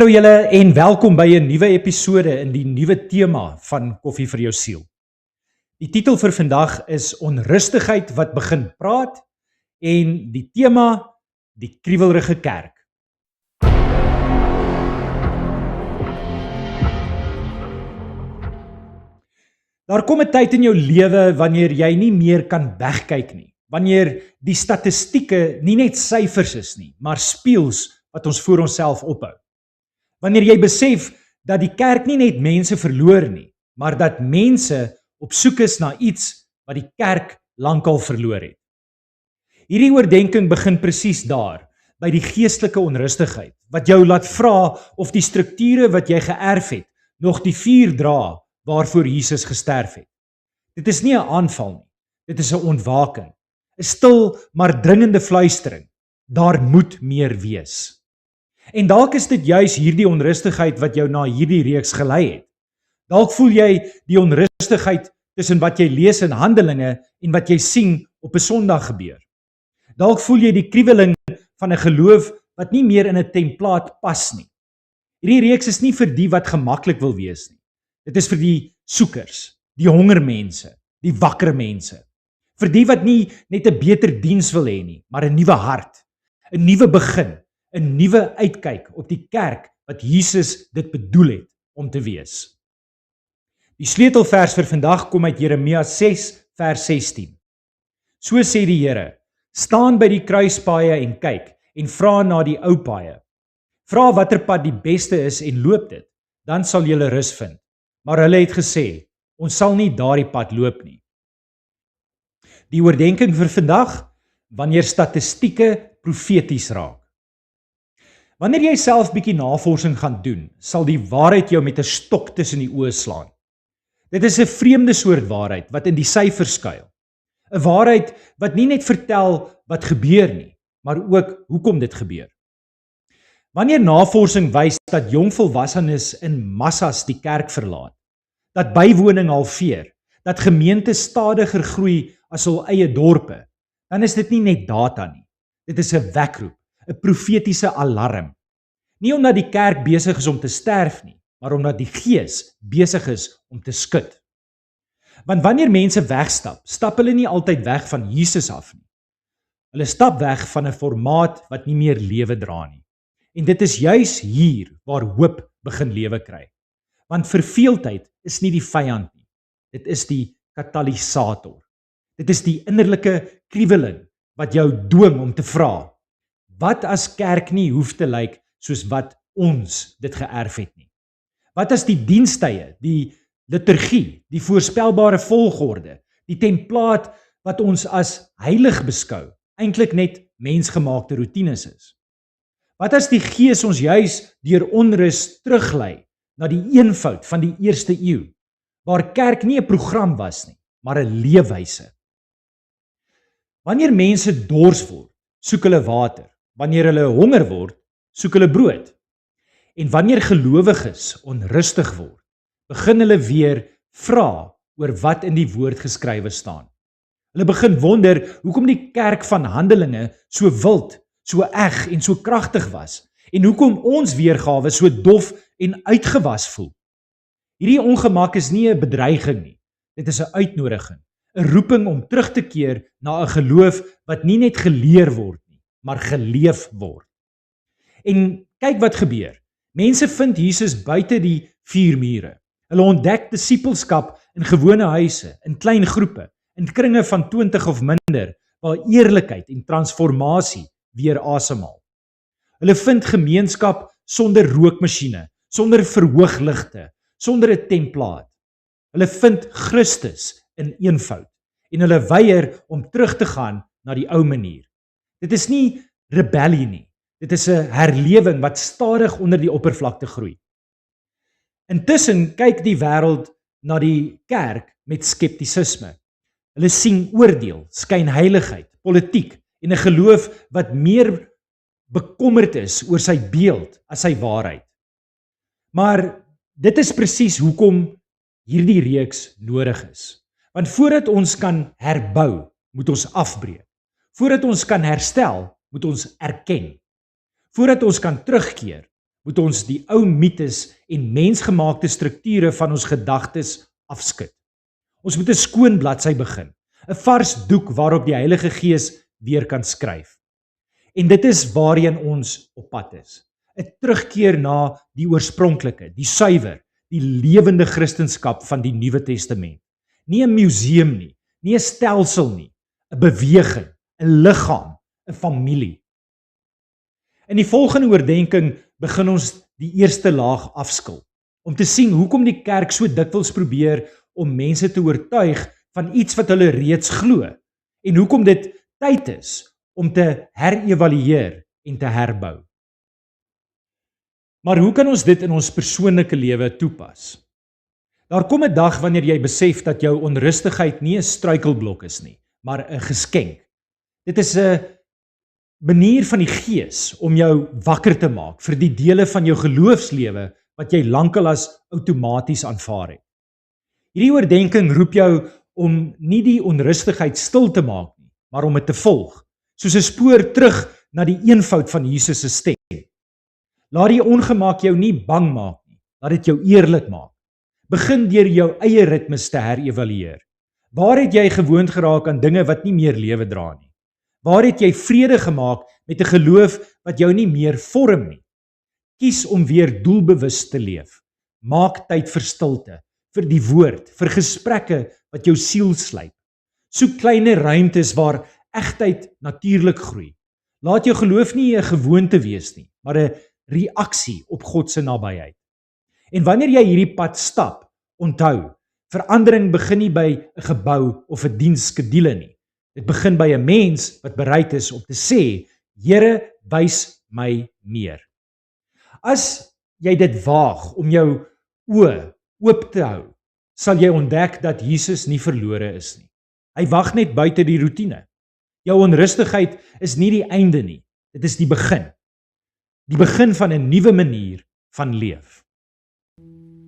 Hallo julle en welkom by 'n nuwe episode in die nuwe tema van Koffie vir jou siel. Die titel vir vandag is onrustigheid wat begin praat en die tema die kriewelrige kerk. Daar kom 'n tyd in jou lewe wanneer jy nie meer kan wegkyk nie. Wanneer die statistieke nie net syfers is nie, maar spieëls wat ons voor onsself ophou. Wanneer jy besef dat die kerk nie net mense verloor nie, maar dat mense op soek is na iets wat die kerk lankal verloor het. Hierdie oordeenking begin presies daar, by die geestelike onrustigheid, wat jou laat vra of die strukture wat jy geërf het, nog die vuur dra waarvoor Jesus gesterf het. Dit is nie 'n aanval nie, dit is 'n ontwaking, 'n stil maar dringende fluistering. Daar moet meer wees. En dalk is dit juis hierdie onrustigheid wat jou na hierdie reeks gelei het. Dalk voel jy die onrustigheid tussen wat jy lees in Handelinge en wat jy sien op 'n Sondag gebeur. Dalk voel jy die kriweling van 'n geloof wat nie meer in 'n templaat pas nie. Hierdie reeks is nie vir die wat gemaklik wil wees nie. Dit is vir die soekers, die hongermense, die wakker mense. Vir die wat nie net 'n beter diens wil hê nie, maar 'n nuwe hart, 'n nuwe begin, 'n nuwe uitkyk op die kerk wat Jesus dit bedoel het om te wees. Die sleutelvers vir vandag kom uit Jeremia 6 vers 16. So sê die Here: staan by die kruispaaie en kyk en vra na die ou paaie. Vra watter pad die beste is en loop dit, dan sal julle rus vind. Maar hulle het gesê, ons sal nie daardie pad loop nie. Die oordeenking vir vandag, wanneer statistieke profeties raak. Wanneer jy self bietjie navorsing gaan doen, sal die waarheid jou met 'n stok tussen die oë slaan. Dit is 'n vreemde soort waarheid wat in die syfers skuil. 'n Waarheid wat nie net vertel wat gebeur nie, maar ook hoekom dit gebeur. Wanneer navorsing wys dat jong volwassenes in massas die kerk verlaat, dat bywoning halveer, dat gemeentes stadiger groei as hul eie dorpe, dan is dit nie net data nie. Dit is 'n wekroep, 'n profetiese alarm. Nie omdat die kerk besig is om te sterf nie, maar omdat die Gees besig is om te skud. Want wanneer mense wegstap, stap hulle nie altyd weg van Jesus af nie. Hulle stap weg van 'n formaat wat nie meer lewe dra nie. En dit is juis hier waar hoop begin lewe kry. Want verveeldheid is nie die vyand nie. Dit is die katalisator. Dit is die innerlike kriweling wat jou dwing om te vra: wat as kerk nie hoef te lyk soos wat ons dit geërf het nie? Wat as die dienstye, die liturgie, die voorspelbare volgorde, die templaat wat ons as heilig beskou, eintlik net mensgemaakte roetines is? Wat as die Gees ons juis deur onrus teruglei na die eenvoud van die eerste eeu, waar kerk nie 'n program was nie, maar 'n leefwyse? Wanneer mense dors word, soek hulle water. Wanneer hulle honger word, soek hulle brood. En wanneer gelowiges onrustig word, begin hulle weer vra oor wat in die woord geskrywe staan. Hulle begin wonder hoekom die kerk van Handelinge so wild, so eg en so kragtig was, en hoekom ons weergawe so dof en uitgewas voel. Hierdie ongemak is nie 'n bedreiging nie, dit is 'n uitnodiging, 'n roeping om terug te keer na 'n geloof wat nie net geleer word nie, maar geleef word. En kyk wat gebeur. Mense vind Jesus buite die vier mure. Hulle ontdek disippelskap in gewone huise, in klein groepe, in kringe van 20 of minder, waar eerlikheid en transformasie weer asemhaal. Hulle vind gemeenskap sonder rookmasjiene, sonder verhoogligte, sonder 'n templaat. Hulle vind Christus in eenvoud en hulle weier om terug te gaan na die ou manier. Dit is nie rebellie nie. Dit is 'n herlewing wat stadig onder die oppervlakte groei. Intussen kyk die wêreld na die kerk met skeptisisme. Hulle sien oordeel, skynheiligheid, politiek en 'n geloof wat meer bekommerd is oor sy beeld as sy waarheid. Maar dit is presies hoekom hierdie reeks nodig is. Want voordat ons kan herbou, moet ons afbreek. Voordat ons kan herstel, moet ons erken. Voordat ons kan terugkeer, moet ons die ou mites en mensgemaakte strukture van ons gedagtes afskud. Ons moet 'n skoon bladsy begin, 'n vars doek waarop die Heilige Gees weer kan skryf. En dit is waarheen ons op pad is. 'n Terugkeer na die oorspronklike, die suiwer, die lewende Christendom van die Nuwe Testament. Nie 'n museum nie, nie 'n stelsel nie, 'n beweging, 'n liggaam, 'n familie. In die volgende oordeenking begin ons die eerste laag afskil, om te sien hoekom die kerk so dikwels probeer om mense te oortuig van iets wat hulle reeds glo, en hoekom dit tyd is om te herevalueer en te herbou. Maar hoe kan ons dit in ons persoonlike lewe toepas? Daar kom 'n dag wanneer jy besef dat jou onrustigheid nie 'n struikelblok is nie, maar 'n geskenk. Dit is 'n manier van die Gees om jou wakker te maak vir die dele van jou geloofslewe wat jy lankal as outomaties aanvaar het. Hierdie oordeenking roep jou om nie die onrustigheid stil te maak nie, maar om dit te volg, soos 'n spoor terug na die eenvoud van Jesus se stem. Laat die ongemak jou nie bang maak nie, laat dit jou eerlik maak. Begin deur jou eie ritmes te herevalueer. Waar het jy gewoond geraak aan dinge wat nie meer lewe dra nie? Waar het jy vrede gemaak met 'n geloof wat jou nie meer vorm nie? Kies om weer doelbewus te leef. Maak tyd vir stilte, vir die woord, vir gesprekke wat jou siel slyp. Soek klein ruimtes waar egtheid natuurlik groei. Laat jou geloof nie 'n gewoonte wees nie, maar 'n reaksie op God se nabyheid. En wanneer jy hierdie pad stap, onthou, verandering begin nie by 'n gebou of 'n diensskedule nie. Dit begin by 'n mens wat bereid is om te sê, Here, wys my meer. As jy dit waag om jou oë oop te hou, sal jy ontdek dat Jesus nie verlore is nie. Hy wag net buite die roetine. Jou onrustigheid is nie die einde nie, dit is die begin. Die begin van 'n nuwe manier van leef.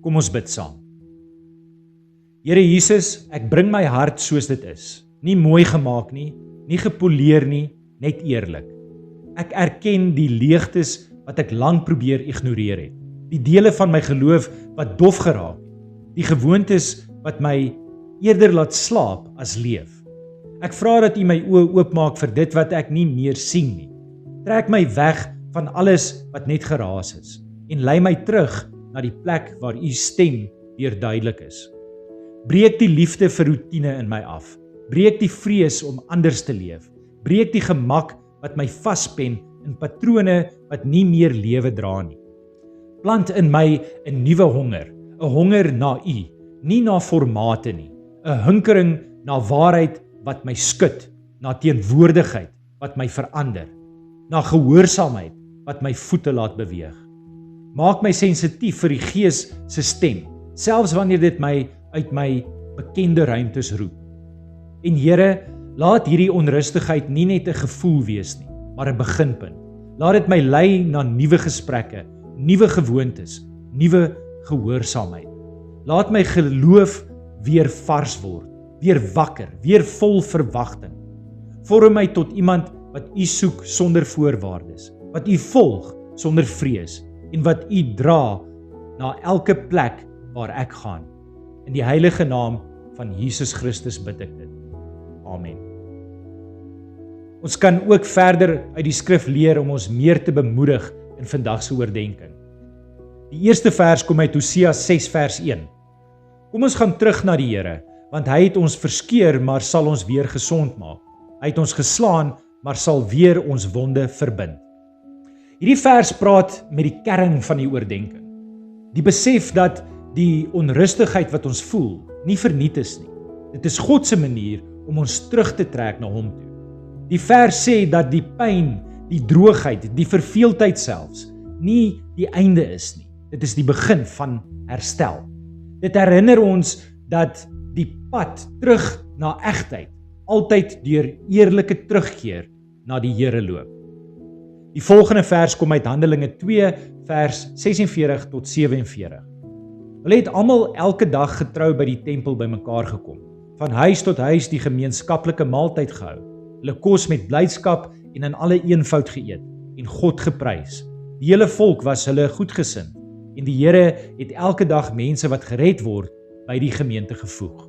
Kom ons bid saam. Here Jesus, ek bring my hart soos dit is. Nie mooi gemaak nie, nie gepoleer nie, net eerlik. Ek erken die leegtes wat ek lank probeer ignoreer het. Die dele van my geloof wat dof geraak het. Die gewoontes wat my eerder laat slaap as leef. Ek vra dat U my oë oopmaak vir dit wat ek nie meer sien nie. Trek my weg van alles wat net geraas is en lei my terug na die plek waar U stem weer duidelik is. Breek die liefde vir roetine in my af. Breek die vrees om anders te leef. Breek die gemak wat my vaspen in patrone wat nie meer lewe dra nie. Plant in my 'n nuwe honger, 'n honger na U, nie na formate nie, 'n hinkering na waarheid wat my skud, na teenwoordigheid wat my verander, na gehoorsaamheid wat my voete laat beweeg. Maak my sensitief vir die Gees se stem, selfs wanneer dit my uit my bekende ruimtes roep. En Here, laat hierdie onrustigheid nie net 'n gevoel wees nie, maar 'n beginpunt. Laat dit my lei na nuwe gesprekke, nuwe gewoontes, nuwe gehoorsaamheid. Laat my geloof weer vars word, weer wakker, weer vol verwagting. Vorm my tot iemand wat U soek sonder voorwaardes, wat U volg sonder vrees en wat U dra na elke plek waar ek gaan. In die heilige naam van Jesus Christus bid ek dit. Amen. Ons kan ook verder uit die skrif leer om ons meer te bemoedig in vandag se oordeenking. Die eerste vers kom uit Hosea 6 vers 1. Kom ons gaan terug na die Here, want hy het ons verskeur, maar sal ons weer gesond maak. Hy het ons geslaan, maar sal weer ons wonde verbind. Hierdie vers praat met die kern van die oordeenking. Die besef dat die onrustigheid wat ons voel, nie verniet is nie. Dit is God se manier om ons terug te trek na hom toe. Die vers sê dat die pyn, die droogheid, die verveeldheid selfs, nie die einde is nie. Dit is die begin van herstel. Dit herinner ons dat die pad terug na egtheid altyd deur eerlike terugkeer na die Here loop. Die volgende vers kom uit Handelinge 2 vers 46 tot 47. Hulle het almal elke dag getrou by die tempel bymekaar gekom, van huis tot huis die gemeenskaplike maaltyd gehou, hulle kos met blydskap en in alle eenvoud geëet en God geprys. Die hele volk was hulle goedgesind en die Here het elke dag mense wat gered word by die gemeente gevoeg.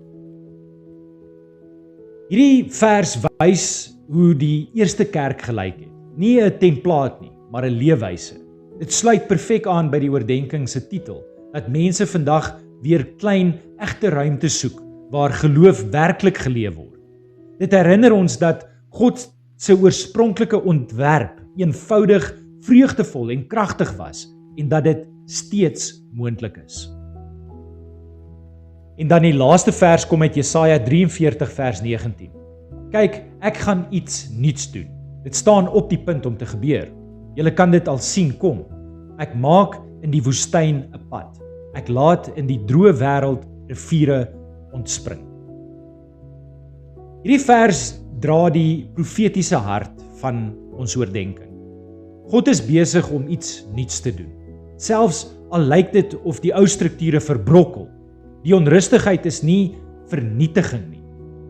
Hierdie vers wys hoe die eerste kerk gelyk het. Nie 'n templaat nie, maar 'n leefwyse. Dit sluit perfek aan by die oordenking se titel, dat mense vandag weer klein, egte ruimte soek waar geloof werklik geleef word. Dit herinner ons dat God se oorspronklike ontwerp eenvoudig, vreugdevol en kragtig was en dat dit steeds moontlik is. En dan die laaste vers kom uit Jesaja 43 vers 19. Kyk, ek gaan iets nuuts doen. Dit staan op die punt om te gebeur. Julle kan dit al sien kom. Ek maak in die woestyn 'n pad. Ek laat in die droë wêreld riviere ontspring. Hierdie vers dra die profetiese hart van ons oordenking. God is besig om iets nuuts te doen. Selfs al lyk dit of die ou strukture verbrokkel. Die onrustigheid is nie vernietiging nie.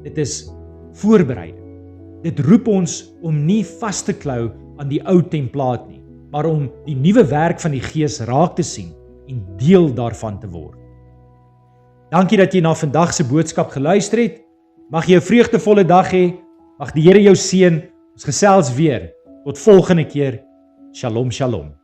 Dit is voorbereiding. Dit roep ons om nie vas te klou aan die ou templaat nie, maar om die nuwe werk van die Gees raak te sien en deel daarvan te word. Dankie dat jy na vandag se boodskap geluister het. Mag jy 'n vreugdevolle dag hê. Mag die Here jou seën. Ons gesels weer. Tot volgende keer. Shalom, shalom.